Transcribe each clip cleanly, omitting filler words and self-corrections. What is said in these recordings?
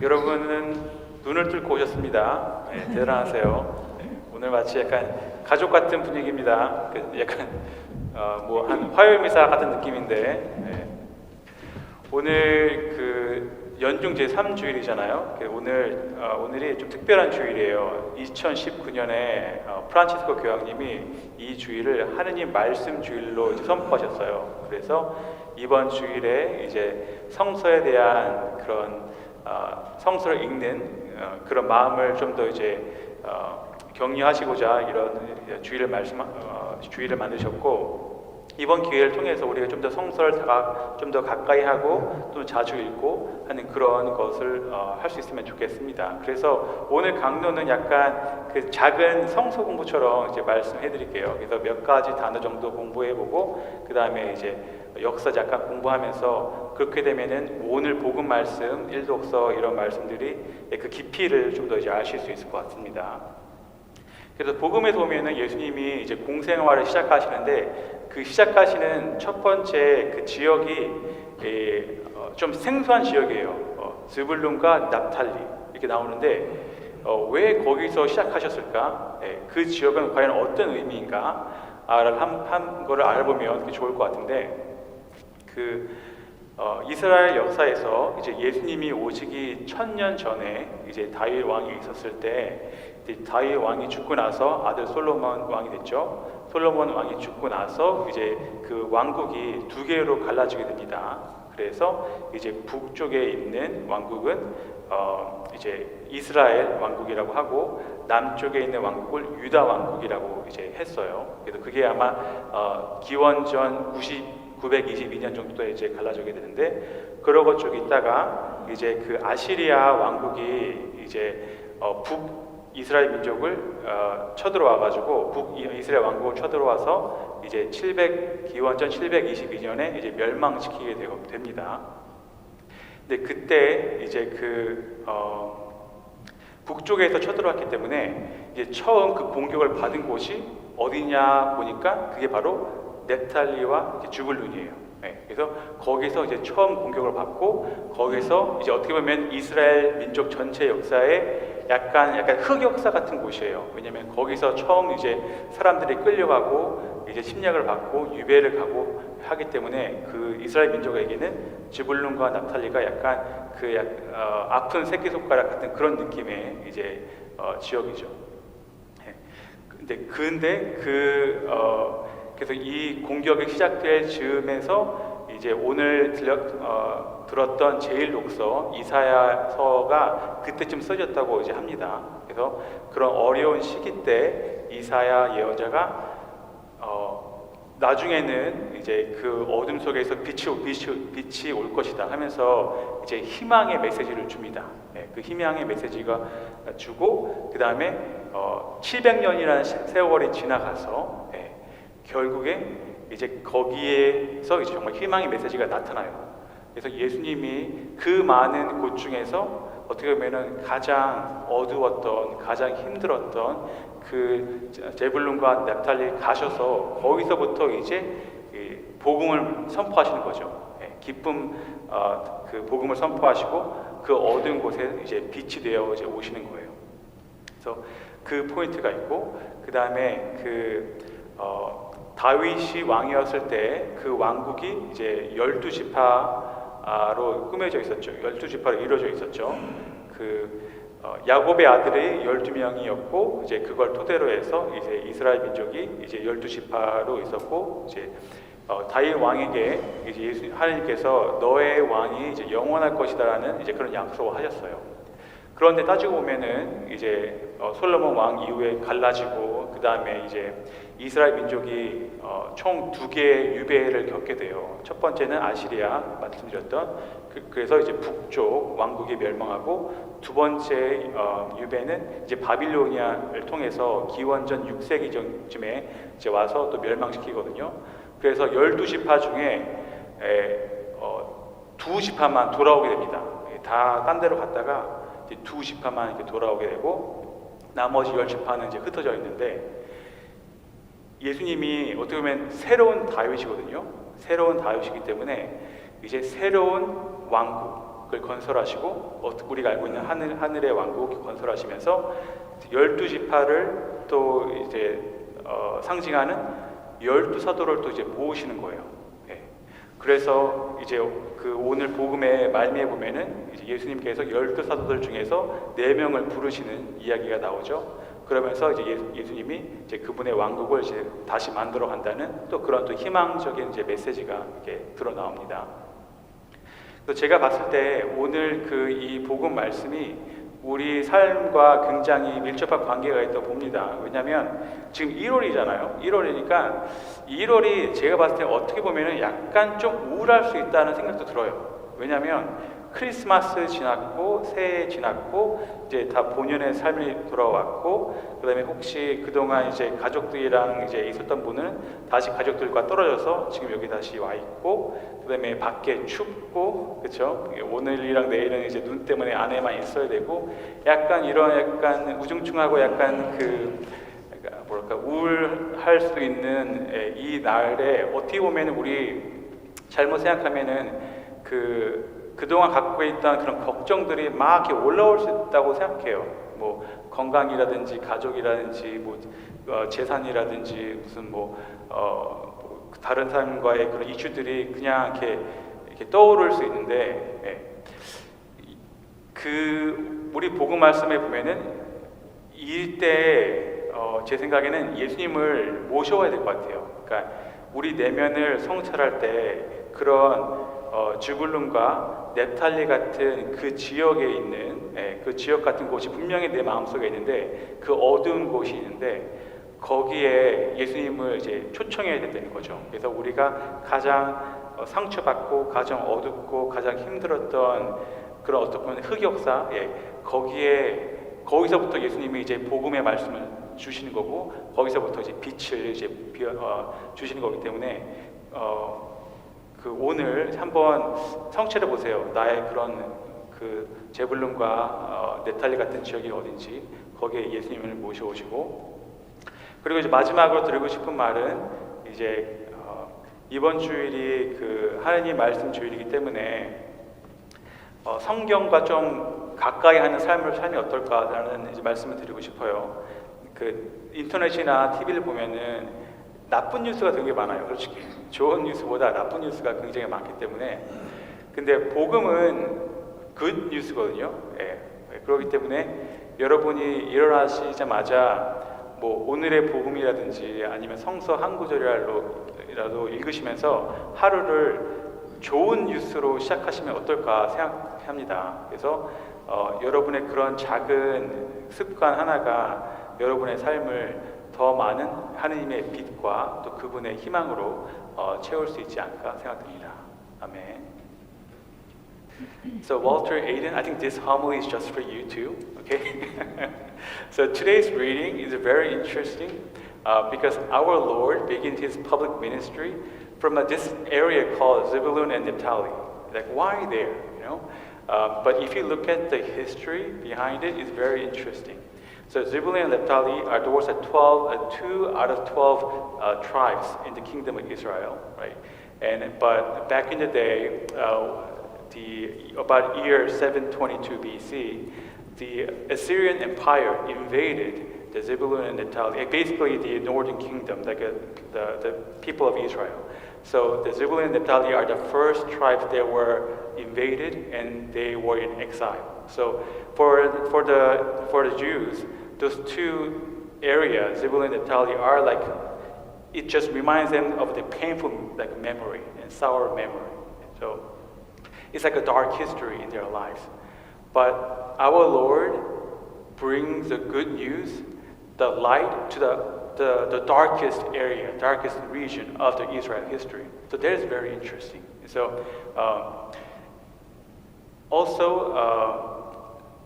여러분은 눈을 뚫고 오셨습니다. 네, 대단하세요. 네, 오늘 마치 약간 가족 같은 분위기입니다. 약간 뭐 한 화요일 미사 같은 느낌인데, 네. 오늘 그 연중 제3주일이잖아요. 오늘이 좀 특별한 주일이에요. 2019년에 프란치스코 교황님이 이 주일을 하느님 말씀 주일로 이제 선포하셨어요. 그래서 이번 주일에 이제 성서에 대한 그런 성서를 읽는 그런 마음을 좀 더 이제 격려하시고자 이런 주일을 만드셨고, 이번 기회를 통해서 우리가 좀 더 성서를 좀 더 가까이 하고 또 자주 읽고 하는 그런 것을 할 수 있으면 좋겠습니다. 그래서 오늘 강론은 약간 그 작은 성서 공부처럼 이제 말씀해드릴게요. 그래서 몇 가지 단어 정도 공부해보고 그 다음에 이제 역사 잠깐 공부하면서, 그렇게 되면은 오늘 복음 말씀, 일독서 이런 말씀들이 그 깊이를 좀 더 이제 아실 수 있을 것 같습니다. 그래서 복음에 보면은 예수님이 이제 공생활을 시작하시는데, 그 시작하시는 첫 번째 그 지역이 좀 생소한 지역이에요. 스불룬과 납탈리 이렇게 나오는데, 왜 거기서 시작하셨을까? 그 지역은 과연 어떤 의미인가? 한 거를 알아보면 좋을 것 같은데, 이스라엘 역사에서 이제 예수님이 오시기 1000년 전에 이제 다윗 왕이 있었을 때, 다윗 왕이 죽고 나서 아들 솔로몬 왕이 됐죠. 솔로몬 왕이 죽고 나서 이제 그 왕국이 두 개로 갈라지게 됩니다. 그래서 이제 북쪽에 있는 왕국은 이제 이스라엘 왕국이라고 하고, 남쪽에 있는 왕국을 유다 왕국이라고 이제 했어요. 그래서 그게 아마 기원전 922년 정도에 이제 갈라지게 되는데, 그러고 쭉 있다가 이제 그 아시리아 왕국이 이제 이스라엘 민족을 쳐들어와가지고 북이스라엘 왕국을 쳐들어와서 이제 기원전 722년에 이제 멸망시키게 됩니다. 근데 그때 이제 북쪽에서 쳐들어왔기 때문에 이제 처음 그 공격을 받은 곳이 어디냐 보니까 그게 바로 넵탈리와 주불룬이에요. 그래서 거기서 이제 처음 공격을 받고, 거기서 이제 어떻게 보면 이스라엘 민족 전체 역사에 약간 흑역사 같은 곳이에요. 왜냐하면 거기서 처음 이제 사람들이 끌려가고 이제 침략을 받고 유배를 가고 하기 때문에 그 이스라엘 민족에게는 지불룬과 납탈리가 약간 아픈 새끼손가락 같은 그런 느낌의 이제 지역이죠. 근데 그래서 이 공격이 시작될 즈음에서 이제 오늘 들었던 제1독서 이사야서가 그때쯤 써졌다고 이제 합니다. 그래서 그런 어려운 시기 때 이사야 예언자가 나중에는 이제 그 어둠 속에서 빛이 올 것이다 하면서 이제 희망의 메시지를 줍니다. 그 희망의 메시지가 주고, 그 다음에 700년이라는 세월이 지나가서 결국에 이제 거기에서 이제 정말 희망의 메시지가 나타나요. 그래서 예수님이 그 많은 곳 중에서 어떻게 보면은 가장 어두웠던, 가장 힘들었던 그 제불룬과 납탈리 가셔서 거기서부터 이제 복음을 선포하시는 거죠. 기쁨 그 복음을 선포하시고 그 어두운 곳에 이제 빛이 되어 이제 오시는 거예요. 그래서 그 포인트가 있고, 그 다음에 다윗이 왕이었을 때 그 왕국이 이제 12지파로 꾸며져 있었죠. 12지파로 이루어져 있었죠. 야곱의 아들이 12명이었고, 이제 그걸 토대로 해서 이제 이스라엘 민족이 이제 12지파로 있었고, 이제 다윗 왕에게 이제 하나님께서 너의 왕이 이제 영원할 것이다라는 이제 그런 약속을 하셨어요. 그런데 따지고 보면은 이제 솔로몬 왕 이후에 갈라지고, 그 다음에 이제 이스라엘 민족이 총 2개의 유배를 겪게 돼요. 첫 번째는 아시리아 말씀드렸던 그래서 이제 북쪽 왕국이 멸망하고, 두 번째 유배는 이제 바빌로니아를 통해서 기원전 6세기쯤에 이제 와서 또 멸망시키거든요. 그래서 12지파 중에 2지파만 돌아오게 됩니다. 다 딴 데로 갔다가 2지파만 이렇게 돌아오게 되고, 나머지 10지파는 이제 흩어져 있는데, 예수님이 어떻게 보면 새로운 다윗이거든요. 새로운 다윗이기 때문에 이제 새로운 왕국, 그걸 건설하시고 우리가 알고 있는 하늘의 왕국 건설하시면서 12지파를 또 이제 상징하는 12사도를 또 이제 모으시는 거예요. 예. 그래서 이제 그 오늘 복음의 말미에 보면은 이제 예수님께서 12사도들 중에서 4명을 부르시는 이야기가 나오죠. 그러면서 이제 예수님이 이제 그분의 왕국을 이제 다시 만들어 간다는 또 그런 또 희망적인 이제 메시지가 이렇게 드러 나옵니다. 그래서 제가 봤을 때 오늘 그 이 복음 말씀이 우리 삶과 굉장히 밀접한 관계가 있다고 봅니다. 왜냐하면 지금 1월이잖아요. 1월이니까 1월이 제가 봤을 때 어떻게 보면은 약간 좀 우울할 수 있다는 생각도 들어요. 왜냐하면 크리스마스 지났고 새해 지났고 이제 다 본연의 삶이 돌아왔고 그다음에 혹시 그동안 이제 가족들이랑 이제 있었던 분은 다시 가족들과 떨어져서 지금 여기 다시 와 있고 그다음에 밖에 춥고 그렇죠? 오늘이랑 내일은 이제 눈 때문에 안에만 있어야 되고 약간 이런 약간 우중충하고 약간 그 뭐랄까 우울할 수 있는 이 날에 어떻게 보면 우리 잘못 생각하면은 그동안 갖고 있던 그런 걱정들이 막 이렇게 올라올 수 있다고 생각해요. 뭐 건강이라든지 가족이라든지 뭐 재산이라든지 무슨 다른 사람과의 그런 이슈들이 그냥 이렇게 떠오를 수 있는데 우리 복음 말씀에 보면은 이때 제 생각에는 예수님을 모셔와야 될 것 같아요. 그러니까 우리 내면을 성찰할 때 그런 주불룸과 넵탈리 같은 그 지역에 있는 그 지역 같은 곳이 분명히 내 마음속에 있는데 그 어두운 곳이 있는데 거기에 예수님을 이제 초청해야 된다는 거죠. 그래서 우리가 가장 상처받고 가장 어둡고 가장 힘들었던 그런 어떻게 보면 흑역사 거기서부터 예수님이 이제 복음의 말씀을 주시는 거고 거기서부터 이제 빛을 이제 주시는 거기 때문에 오늘 한번 성찰해 보세요. 나의 그런 제불룸과 넵탈리 같은 지역이 어딘지 거기에 예수님을 모셔오시고 그리고 이제 마지막으로 드리고 싶은 말은 이제 이번 주일이 하나님 말씀 주일이기 때문에 성경과 좀 가까이 하는 삶이 어떨까라는 이제 말씀을 드리고 싶어요. 인터넷이나 TV를 보면은 나쁜 뉴스가 되게 많아요. 솔직히 좋은 뉴스보다 나쁜 뉴스가 굉장히 많기 때문에 근데 복음은 굿 뉴스거든요. 그렇기 때문에 여러분이 일어나시자마자 오늘의 복음이라든지 아니면 성서 한 구절이라도 읽으시면서 하루를 좋은 뉴스로 시작하시면 어떨까 생각합니다. 그래서 여러분의 그런 작은 습관 하나가 여러분의 삶을 더 많은 하느님의 빛과 또 그분의 희망으로 채울 수 있지 않을까 생각됩니다. 아멘. So Walter Aiden, I think this homily is just for you too. Okay. So today's reading is very interesting because our Lord begins His public ministry from this area called Zebulun and Naphtali. Like why there? But if you look at the history behind it, it's very interesting. So Zebulun and Naphtali are those 2 out of 12 tribes in the kingdom of Israel, right? But back in the day, about year 722 BC, the Assyrian Empire invaded the Zebulun and Naphtali, basically the northern kingdom, like the people of Israel. So the Zebulun and Naphtali are the first tribes that were invaded, and they were in exile. So for the Jews, those two areas, Zebulun and Naphtali, are like, it just reminds them of the painful memory and sour memory. So it's like a dark history in their lives. But our Lord brings the good news, the light to the darkest area, darkest region of the Israel history. So that is very interesting. So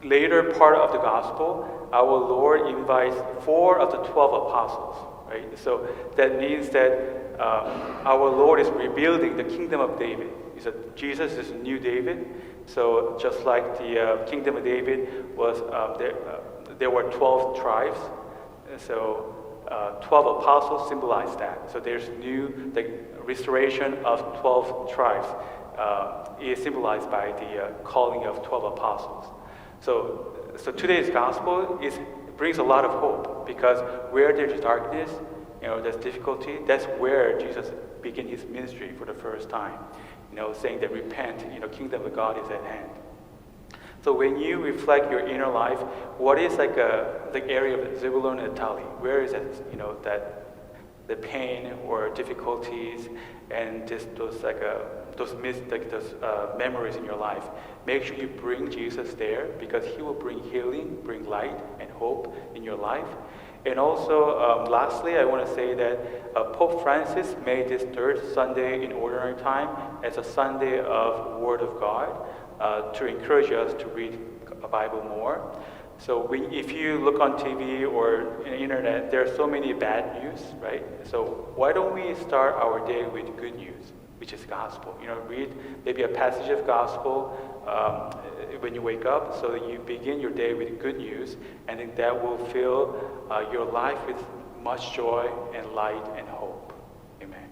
later part of the gospel, our Lord invites 4 of the 12 apostles, right? So that means that our Lord is rebuilding the kingdom of David. So Jesus is a new David. So just like the kingdom of David was, there were 12 tribes. So 12 apostles symbolize that. So there's the restoration of 12 tribes is symbolized by the calling of 12 apostles. So today's gospel brings a lot of hope, because where there's darkness, there's difficulty. That's where Jesus began his ministry for the first time. Saying that repent, kingdom of God is at hand. So when you reflect your inner life, what is the area of Zebulun and Naphtali? Where is it, that the pain or difficulties and just those memories in your life? Make sure you bring Jesus there, because he will bring healing, bring light and hope in your life. And also, lastly, I want to say that Pope Francis made this third Sunday in Ordinary Time as a Sunday of Word of God, to encourage us to read the Bible more. So if you look on TV or in the internet, there are so many bad news, right? So why don't we start our day with good news, which is gospel? Read maybe a passage of gospel when you wake up, so that you begin your day with good news, and then that will fill your life with much joy and light and hope. Amen.